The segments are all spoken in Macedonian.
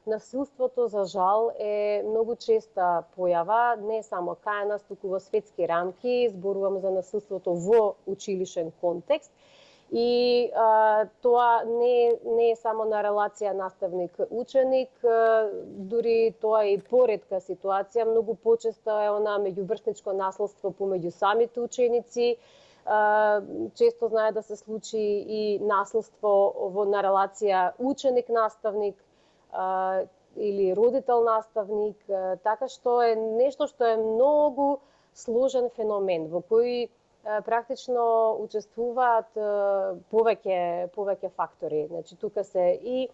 насилството за жал е многу честа појава, не само кај нас, туку во светски рамки, зборувам за насилството во училишен контекст. И тоа не е само на релација наставник-ученик, дури тоа е и поретка ситуација, многу почесто е она меѓуврсничко наследство помеѓу самите ученици, често знае да се случи и наследство на релација ученик-наставник, или родител-наставник, така што е нешто што е многу сложен феномен во кој практично учествуваат повеќе фактори. Значи тука се и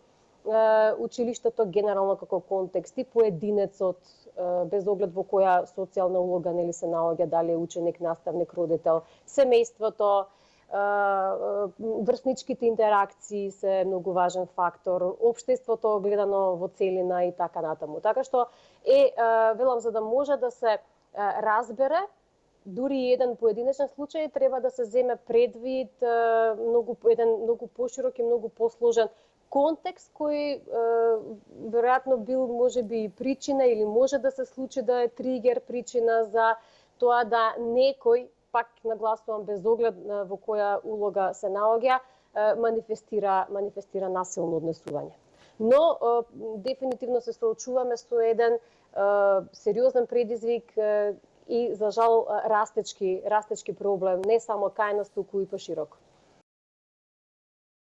училиштето генерално како контекст и поединецот без оглед во која социјална улога нели се наоѓа, дали е ученик, наставник, родител, семејството, врсничките интеракции се многу важен фактор, општеството гледано во целина и така натаму. Така што велам, за да може да се разбере дури еден поединечен случај, треба да се земе предвид еден многу поширок и многу посложен контекст кој веројатно бил можеби и причина или може да се случи да е тригер, причина за тоа да некој, пак нагласувам без оглед во која улога се наоѓа, манифестира насилно однесување. Но дефинитивно се соочуваме со еден сериозен предизвик и за жал растечки проблем, не само кај нас, туку и пошироко.